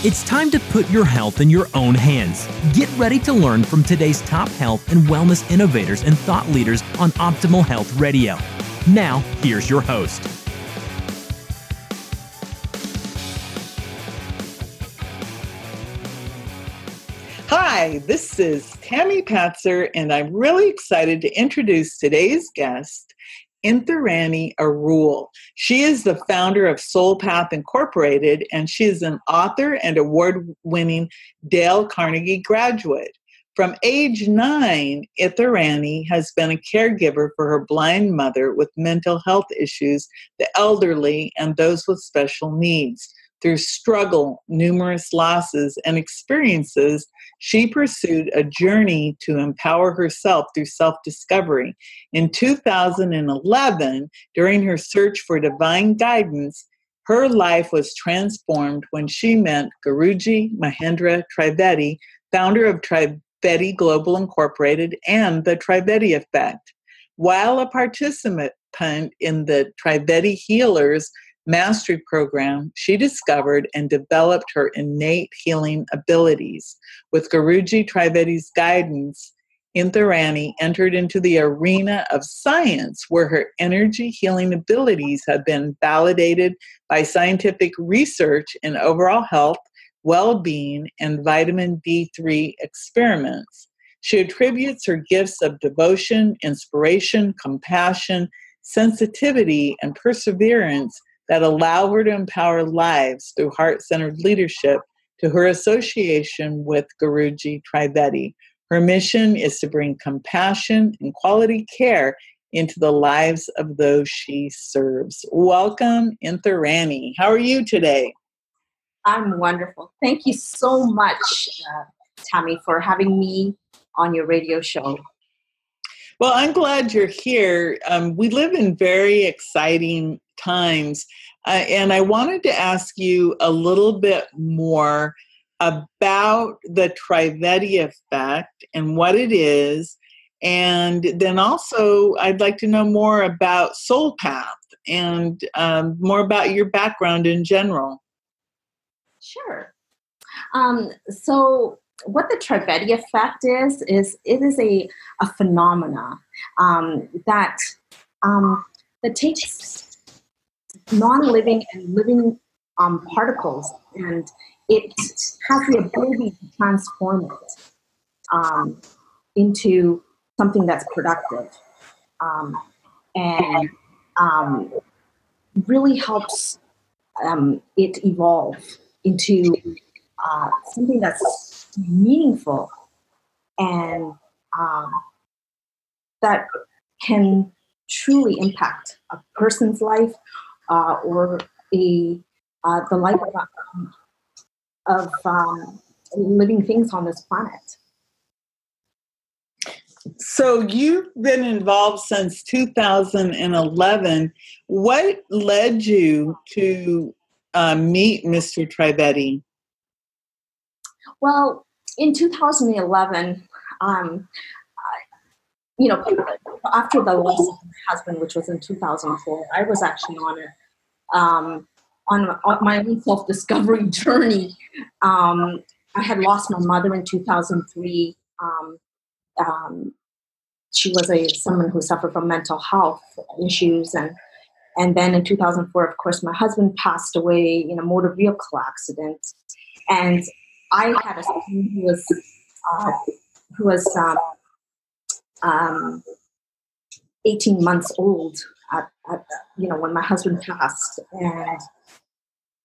It's time to put your health in your own hands. Get ready to learn from today's top health and wellness innovators and thought leaders on Optimal Health Radio. Now, here's your host. Hi, this is Tammy Patzer, and I'm really excited to introduce today's guest, INTHIRANI ARUL. She is the founder of Soul Path Incorporated, and she is an author and award-winning Dale Carnegie graduate. From age 9, INTHIRANI has been a caregiver for her blind mother with mental health issues, the elderly, and those with special needs. Through struggle, numerous losses, and experiences, she pursued a journey to empower herself through self-discovery. In 2011, during her search for divine guidance, her life was transformed when she met Guruji Mahendra Trivedi, founder of Trivedi Global Incorporated and the Trivedi Effect. While a participant in the Trivedi Healers Mastery Program, she discovered and developed her innate healing abilities. With Guruji Trivedi's guidance, INTHIRANI entered into the arena of science, where her energy healing abilities have been validated by scientific research in overall health, well-being, and vitamin D3 experiments. She attributes her gifts of devotion, inspiration, compassion, sensitivity, and perseverance that allow her to empower lives through heart-centered leadership to her association with Guruji Trivedi. Her mission is to bring compassion and quality care into the lives of those she serves. Welcome, INTHIRANI. How are you today? I'm wonderful. Thank you so much, Tammy, for having me on your radio show. Well, I'm glad you're here. We live in very exciting times, and I wanted to ask you a little bit more about the Trivedi Effect and what it is, and then also I'd like to know more about Soul Path and more about your background in general. Sure. So what the Trivedi Effect is it is a phenomena that takes non-living and living particles, and it has the ability to transform it into something that's productive, and really helps it evolve into something that's meaningful and that can truly impact a person's life or the life of living things on this planet. So you've been involved since 2011. What led you to meet Mr. Trivedi? Well, in 2011, after the loss of my husband, which was in 2004, I was actually on my own self-discovery journey. I had lost my mother in 2003. She was someone who suffered from mental health issues, and then in 2004, of course, my husband passed away in a motor vehicle accident, and I had a son who was 18 months old at when my husband passed,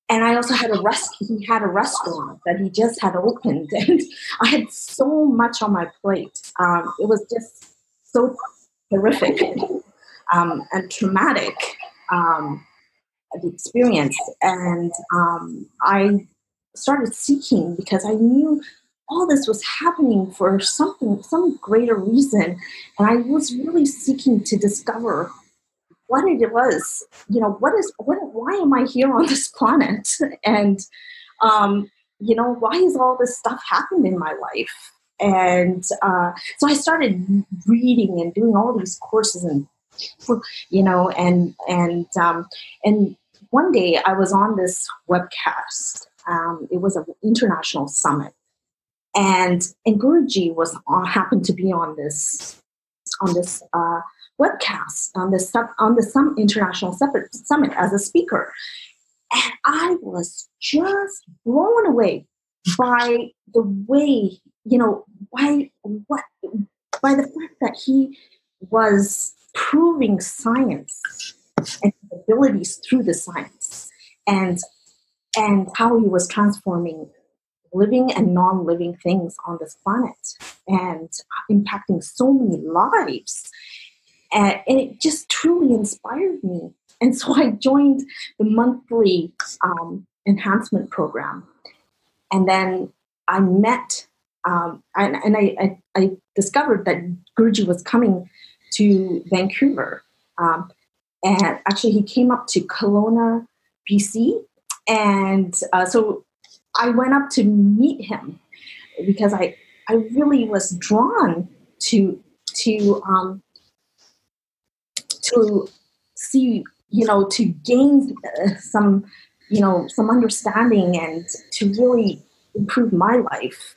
and I also had he had a restaurant that he just had opened, and I had so much on my plate. It was just so horrific and traumatic, the experience, and I started seeking because I knew all this was happening for some greater reason, and I was really seeking to discover what it was. Why am I here on this planet, and why is all this stuff happening in my life? And so I started reading and doing all these courses, and and one day I was on this webcast, It was an international summit, and Guruji was happened to be on this webcast on some international summit as a speaker, and I was just blown away by the way, by the fact that he was proving science and abilities through the science, and how he was transforming living and non-living things on this planet and impacting so many lives. And it just truly inspired me. And so I joined the monthly enhancement program. And then I met, I discovered that Guruji was coming to Vancouver. And actually he came up to Kelowna, BC. And so I went up to meet him because I really was drawn to see, to gain some understanding and to really improve my life.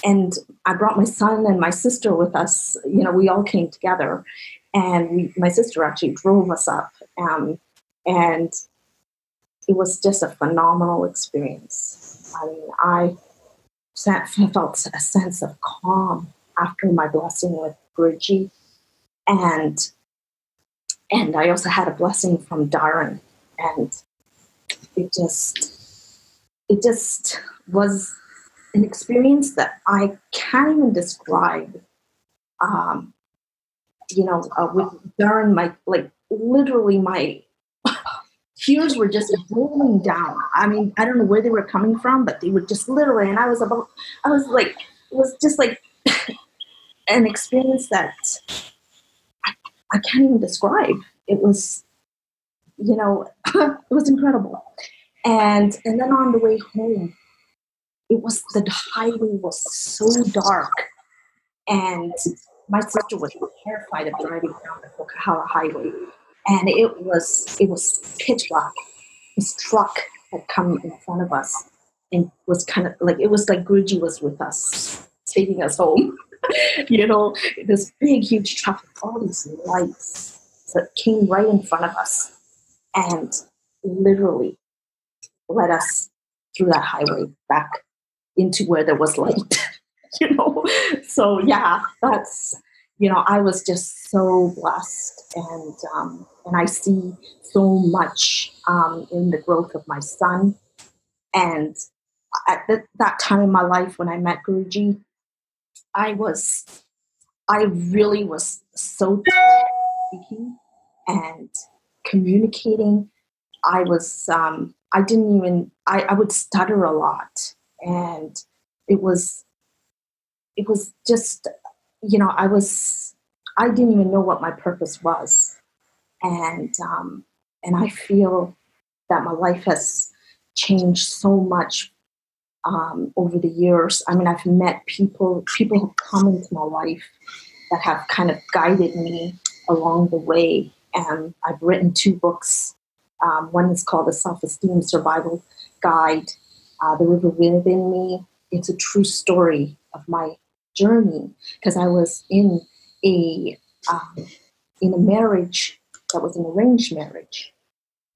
And I brought my son and my sister with us. We all came together, and my sister actually drove us up. And it was just a phenomenal experience. I mean, I felt a sense of calm after my blessing with Guruji. And I also had a blessing from Darren. And it just was an experience that I can't even describe. With Darren, literally my tears were just rolling down. I mean, I don't know where they were coming from, but they were just literally, and it was just like an experience that I can't even describe. It was, it was incredible. And then on the way home, the highway was so dark, and my sister was terrified of driving down the Kokahala highway. And it was pitch black. This truck had come in front of us and was it was like Guruji was with us, taking us home. This big, huge truck with all these lights that came right in front of us and literally led us through that highway back into where there was light. So yeah, that's, I was just so blessed, and I see so much in the growth of my son. And at that time in my life when I met Guruji, I really was so tired of speaking and communicating. I would stutter a lot, and it was just, I didn't even know what my purpose was. And I feel that my life has changed so much over the years. I mean, I've met people have come into my life that have kind of guided me along the way. And I've written 2 books. One is called The Self-Esteem Survival Guide, The River Within Me. It's a true story of my journey, because I was in a marriage that was an arranged marriage,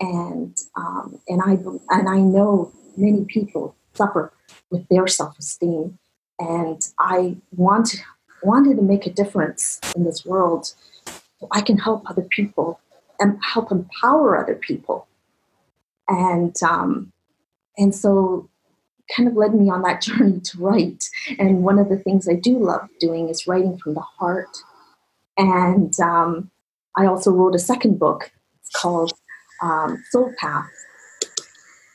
and I know many people suffer with their self-esteem, and I wanted to make a difference in this world so I can help other people and help empower other people, and so kind of led me on that journey to write. And one of the things I do love doing is writing from the heart. And I also wrote a second book. It's called Soul Path,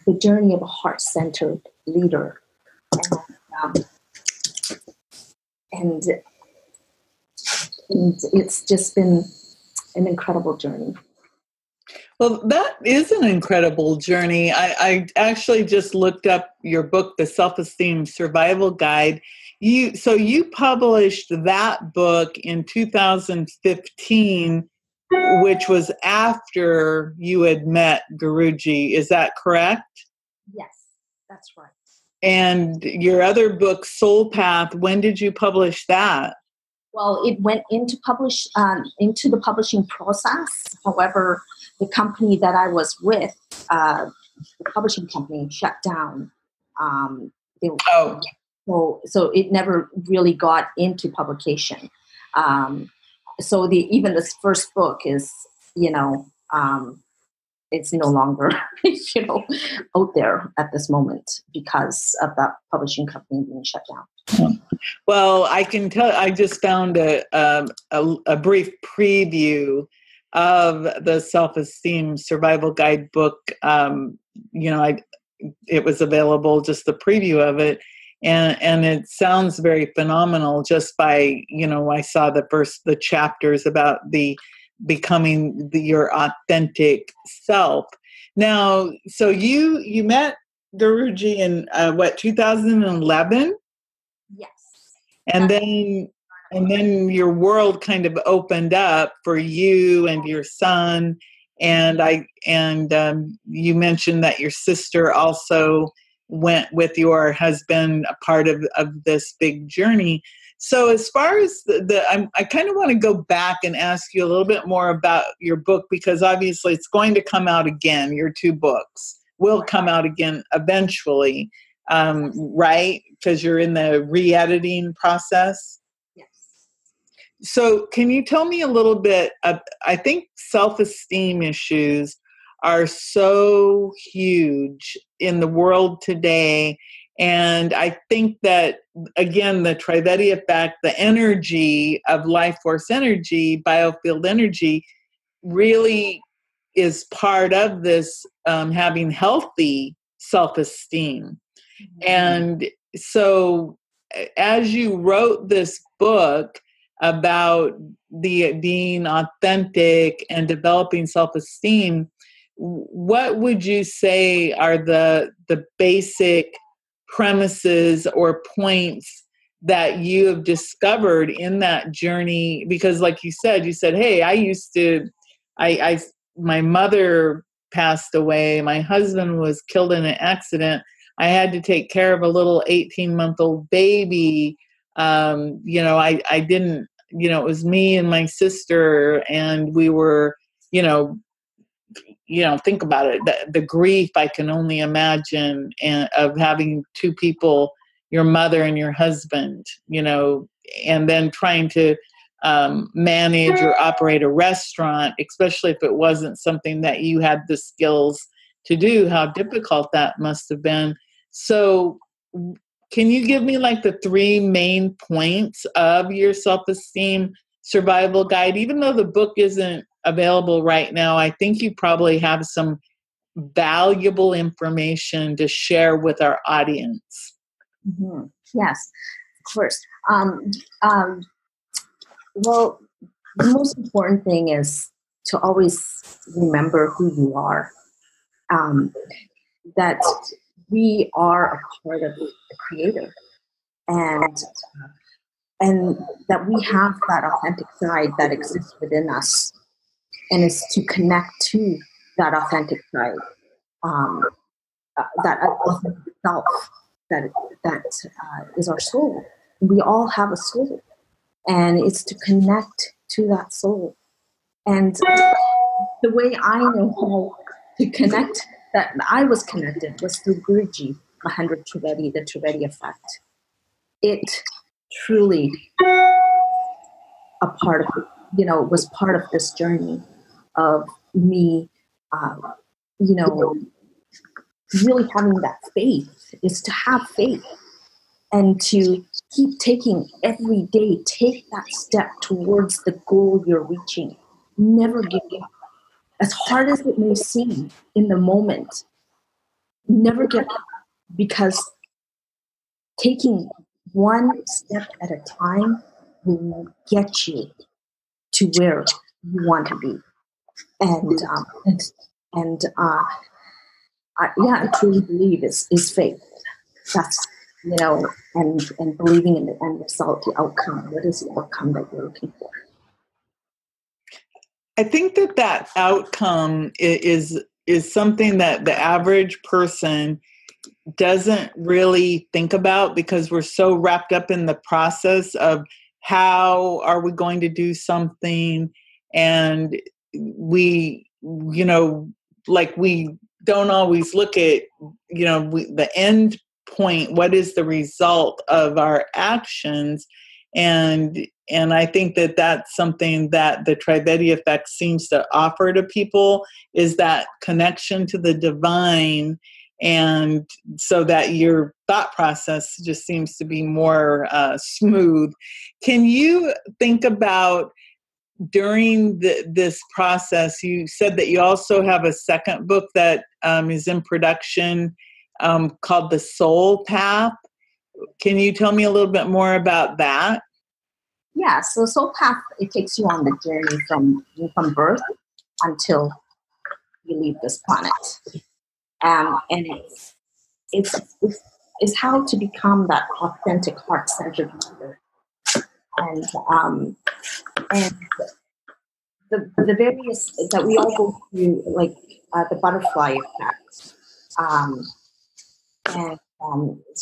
The Journey of a Heart-Centered Leader. And it's just been an incredible journey. Well, that is an incredible journey. I actually just looked up your book, The Self-Esteem Survival Guide. You published that book in 2015, which was after you had met Guruji. Is that correct? Yes, that's right. And your other book, Soul Path, when did you publish that? Well, it went into the publishing process. However, the company that I was with, the publishing company, shut down. They, so it never really got into publication. So even this first book is, it's no longer, out there at this moment because of that publishing company being shut down. Well, I can tell. I just found a brief preview of the Self-Esteem Survival Guide book. It was available, just the preview of it, and it sounds very phenomenal. Just by I saw the chapters about the becoming your authentic self. Now, so you met Guruji in 2011? Yes. And then your world kind of opened up for you and your son. And you mentioned that your sister also went with your husband, a part of this big journey. So as far as I kind of want to go back and ask you a little bit more about your book, because obviously it's going to come out again. Your two books will come out again eventually, right? Because you're in the re-editing process. Yes. So can you tell me a little bit I think self-esteem issues are so huge in the world today. And I think that, again, the Trivedi effect, the energy of life force energy, biofield energy, really is part of this having healthy self-esteem. Mm-hmm. And so as you wrote this book about being authentic and developing self-esteem, what would you say are the basic premises or points that you have discovered in that journey? Because like you said, hey, my mother passed away, my husband was killed in an accident, I had to take care of a little 18-month-old baby. I didn't, it was me and my sister, and we were, think about it, the grief I can only imagine of having two people, your mother and your husband, and then trying to manage or operate a restaurant, especially if it wasn't something that you had the skills to do, how difficult that must have been. So can you give me like the 3 main points of your self-esteem survival guide? Even though the book isn't available right now, I think you probably have some valuable information to share with our audience. Mm-hmm. Yes, of course. Well, the most important thing is to always remember who you are. That we are a part of the Creator, and that we have that authentic side that exists within us, and is to connect to that authentic side, that authentic self that is our soul. We all have a soul, and it's to connect to that soul. And the way I know how to connect, that I was connected, was through Guruji, Mahendra Trivedi, the Trivedi effect. It truly was part of this journey of me, really having that faith, is to have faith and to keep taking every day, take that step towards the goal you're reaching. Never give up. As hard as it may seem in the moment, never give up, because taking one step at a time will get you to where you want to be. I truly believe is faith. That's, and believing in the end result, the outcome. What is the outcome that you're looking for? I think that outcome is something that the average person doesn't really think about, because we're so wrapped up in the process of how are we going to do something, and we, like, we don't always look at, the end point, what is the result of our actions. And I think that that's something that the Trivedi effect seems to offer to people, is that connection to the divine, and so that your thought process just seems to be more smooth. Can you think about, during this process, you said that you also have a second book that is in production, called The Soul Path. Can you tell me a little bit more about that? Yeah, so Soul Path, it takes you on the journey from birth until you leave this planet. And it's how to become that authentic, heart-centered leader. And the various that we all go through, like the butterfly effect, and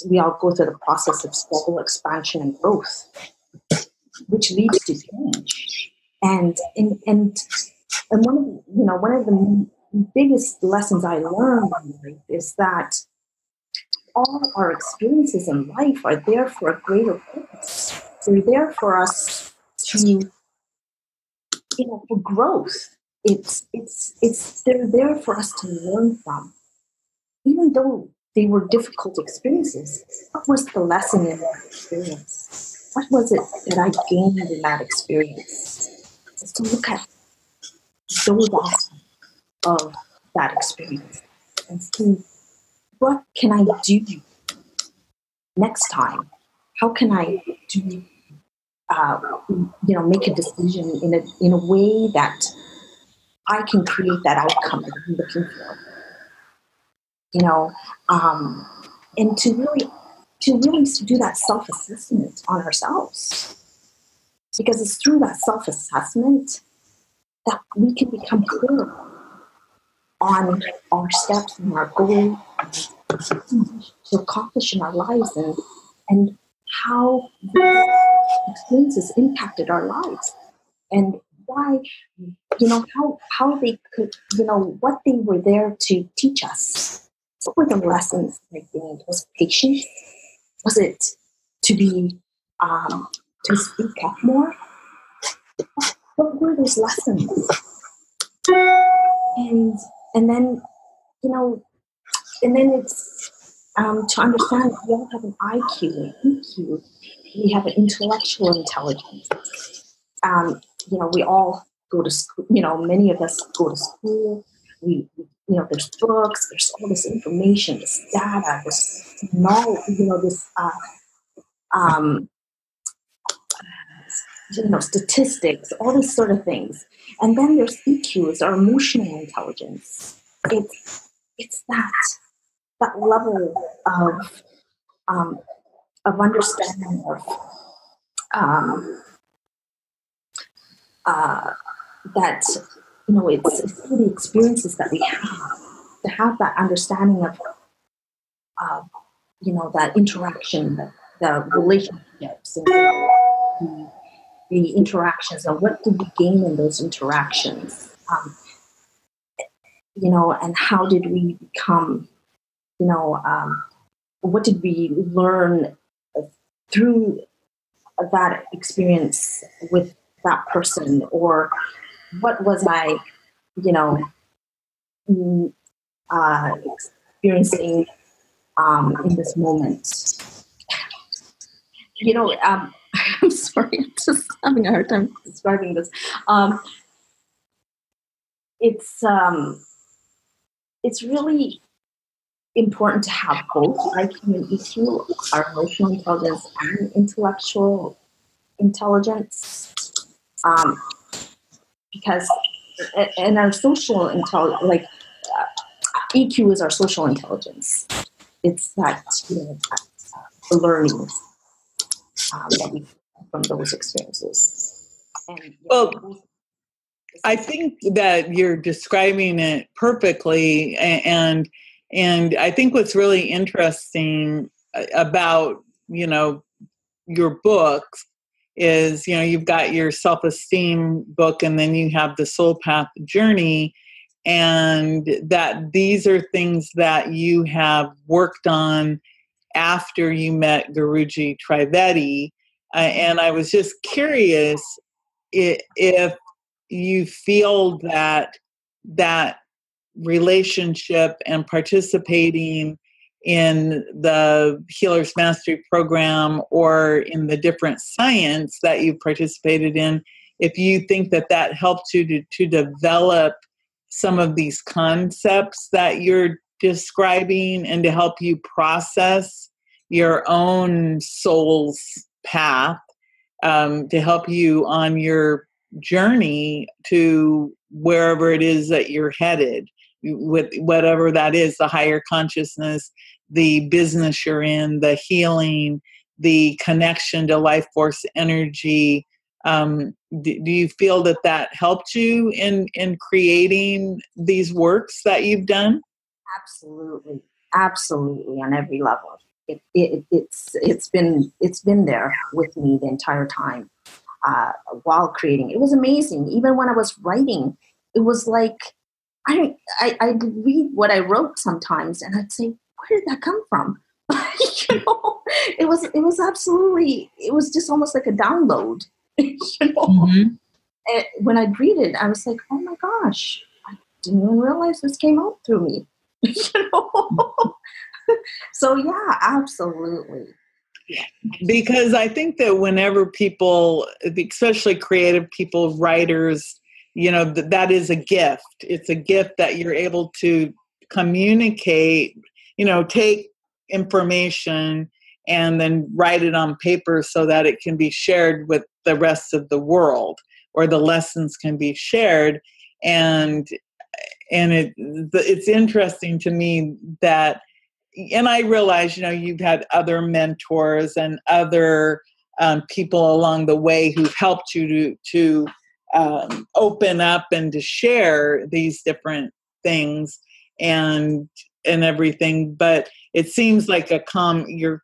we all go through the process of struggle, expansion, and growth, which leads to change. And one of the biggest lessons I learned in life is that all our experiences in life are there for a greater purpose. They're there for us to, for growth. They're there for us to learn from. Even though they were difficult experiences, what was the lesson in that experience? What was it that I gained in that experience? Is to look at those aspects of that experience and see, what can I do next time? How can I do, make a decision in a way that I can create that outcome that I'm looking for? And to really do that self-assessment on ourselves, because it's through that self-assessment that we can become clear on our steps and our goals to accomplish in our lives, and how these experiences impacted our lives, and why, how they could, what they were there to teach us. What were the lessons I gained? Was it patience? Was it to be, to speak up more? What were those lessons? And then, and then it's to understand that we all have an IQ, an EQ. We have an intellectual intelligence. We all go to school. Many of us go to school. There's books. There's all this information, this data, this knowledge. Statistics, all these sort of things. And then there's EQ, it's our emotional intelligence. It's that level of understanding of that, it's through the experiences that we have, to have that understanding of that interaction, the relationships, and the interactions, and what did we gain in those interactions, and how did we become, what did we learn through that experience with that person, or what was I, experiencing in this moment. I'm sorry, I'm just having a hard time describing this. It's really important to have both IQ and EQ, our emotional intelligence and intellectual intelligence, because and our social intelligence, EQ is our social intelligence. It's that the learning that we get from those experiences. And, I think that you're describing it perfectly, and And I think what's really interesting about, your books is, you've got your self-esteem book, and then you have the Soul Path Journey, and that these are things that you have worked on after you met Guruji Trivedi. And I was just curious if you feel that relationship and participating in the Healer's Mastery Program or in the different science that you participated in, if you think that helped you to develop some of these concepts that you're describing and to help you process your own soul's path, to help you on your journey to wherever it is that you're headed, with whatever that is, the higher consciousness, the business you're in, the healing, the connection to life force energy. Do you feel that helped you in creating these works that you've done? Absolutely. Absolutely, on every level. It's been there with me the entire time while creating. It was amazing. Even when I was writing, it was like I'd read what I wrote sometimes, and I'd say, "Where did that come from?" It was absolutely. It was just almost like a download. Mm-hmm. And when I'd read it, I was like, "Oh my gosh, I didn't even realize this came out through me." So yeah, absolutely. Because I think that whenever people, especially creative people, writers, that is a gift. It's a gift that you're able to communicate, take information and then write it on paper so that it can be shared with the rest of the world, or the lessons can be shared. And it's interesting to me that, and I realize, you've had other mentors and other people along the way who've helped you to open up and to share these different things and everything. But it seems like your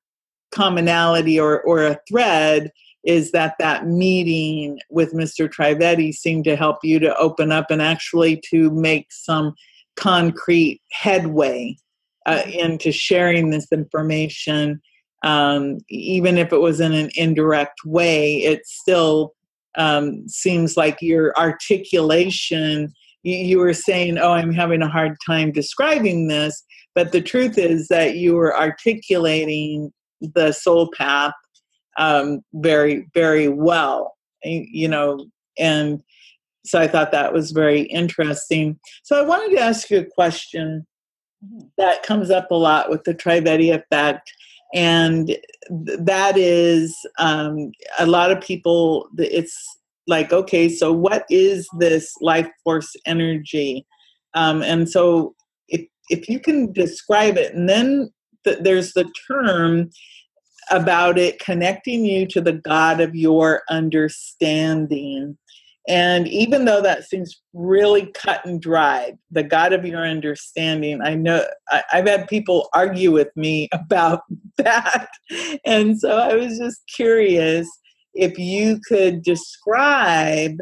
commonality or a thread is that meeting with Mr. Trivedi seemed to help you to open up and actually to make some concrete headway into sharing this information. Even if it was in an indirect way, it still seems like your articulation, you were saying, "Oh, I'm having a hard time describing this," but the truth is that you were articulating the soul path very, very well, and so I thought that was very interesting. So I wanted to ask you a question that comes up a lot with the Trivedi effect, and that is a lot of people, it's like, okay, so what is this life force energy? And so if you can describe it, and then there's the term about it connecting you to the God of your understanding. And even though that seems really cut and dried, the God of your understanding, I know I've had people argue with me about that. And so I was just curious if you could describe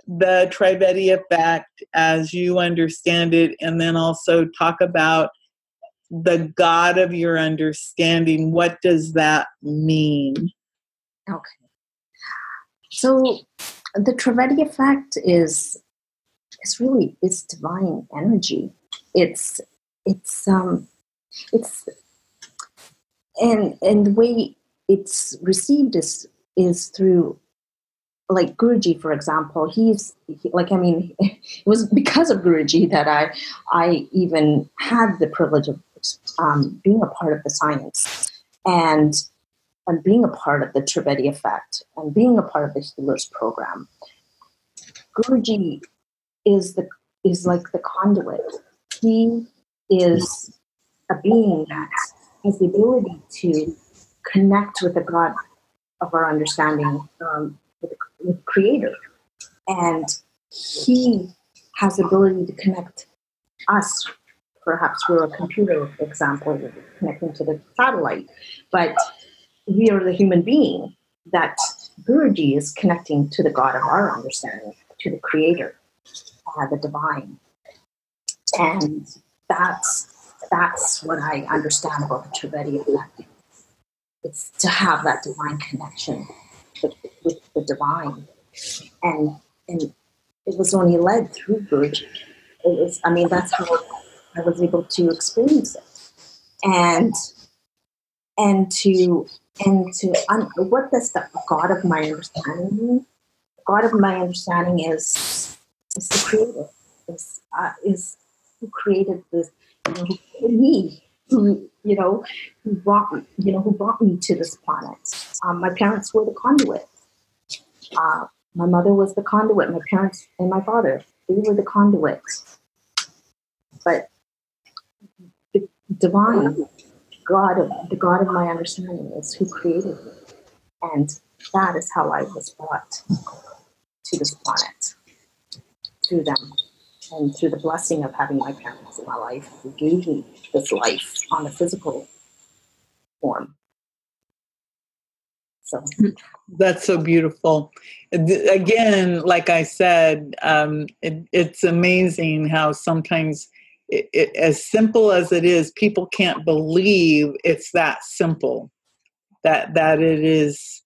the Trivedi effect as you understand it, and then also talk about the God of your understanding. What does that mean? Okay. So the Trivedi effect is divine energy. It's and the way it's received is through, like Guruji, for example. It was because of Guruji that I even had the privilege of being a part of the science and being a part of the Trivedi effect and being a part of the Healers program. Guruji is like the conduit. He is a being that has the ability to connect with the God of our understanding, with the Creator, and he has the ability to connect us perhaps we're a computer example connecting to the satellite, but we are the human being that Guruji is connecting to the God of our understanding, to the Creator, the divine. And that's what I understand about the Trivedi effect. It's to have that divine connection with the divine. And it was only led through Guruji. That's how I was able to experience it. What does the God of my understanding mean? The God of my understanding is the Creator, is who created this, who created me, who brought me to this planet. My parents were the conduit. My mother was the conduit. My parents and my father, they were the conduit. But the divine the God of my understanding is who created me. And that is how I was brought to this planet, through them, and through the blessing of having my parents in my life who gave me this life on the physical form. So that's so beautiful. Again, like I said, it's amazing how sometimes as simple as it is, people can't believe it's that simple, that it is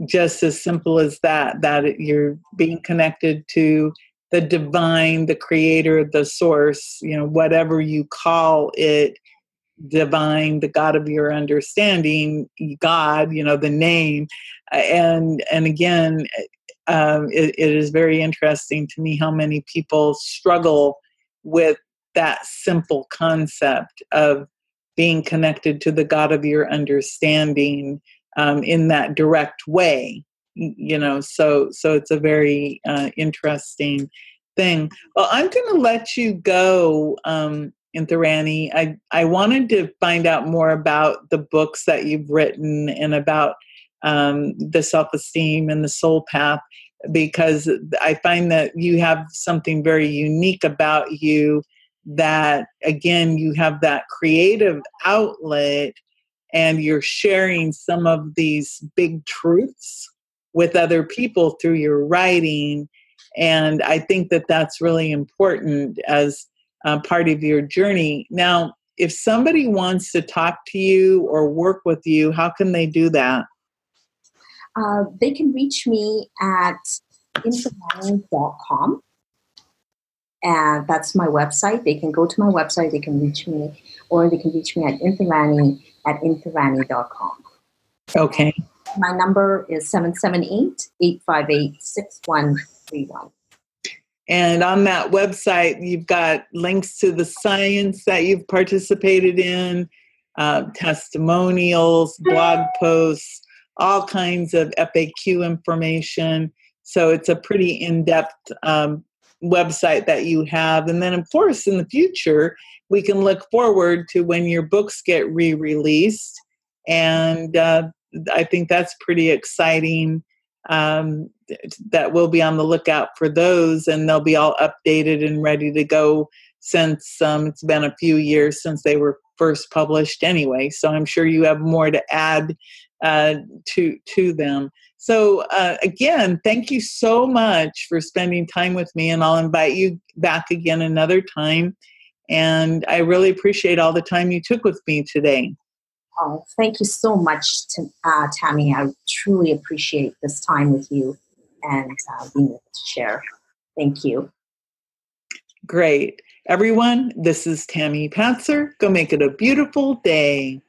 just as simple as that you're being connected to the divine, the creator, the source, whatever you call it, divine, the God of your understanding, God, the name. And again, it is very interesting to me how many people struggle with that simple concept of being connected to the God of your understanding in that direct way. So it's a very interesting thing. Well, I'm going to let you go, INTHIRANI. I wanted to find out more about the books that you've written and about the self-esteem and the soul path, because I find that you have something very unique about you, that, again, you have that creative outlet and you're sharing some of these big truths with other people through your writing. And I think that that's really important as part of your journey. Now, if somebody wants to talk to you or work with you, how can they do that? They can reach me at INTHIRANI.com. And that's my website. They can go to my website, they can reach me, or they can reach me at INTHIRANI at INTHIRANI.com. Okay. My number is 778-858-6131. And on that website, you've got links to the science that you've participated in, testimonials, blog posts, all kinds of FAQ information. So it's a pretty in-depth website that you have. And then, of course, in the future, we can look forward to when your books get re-released. And I think that's pretty exciting, that we'll be on the lookout for those, and they'll be all updated and ready to go, since it's been a few years since they were first published anyway. So I'm sure you have more to add to them. So again, thank you so much for spending time with me, and I'll invite you back again another time. And I really appreciate all the time you took with me today. Oh, thank you so much, Tammy. I truly appreciate this time with you and being able to share. Thank you. Great. Everyone, this is Tammy Patzer. Go make it a beautiful day.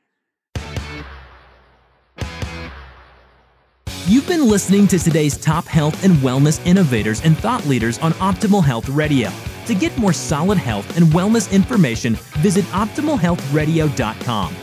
You've been listening to today's top health and wellness innovators and thought leaders on Optimal Health Radio. To get more solid health and wellness information, visit OptimalHealthRadio.com.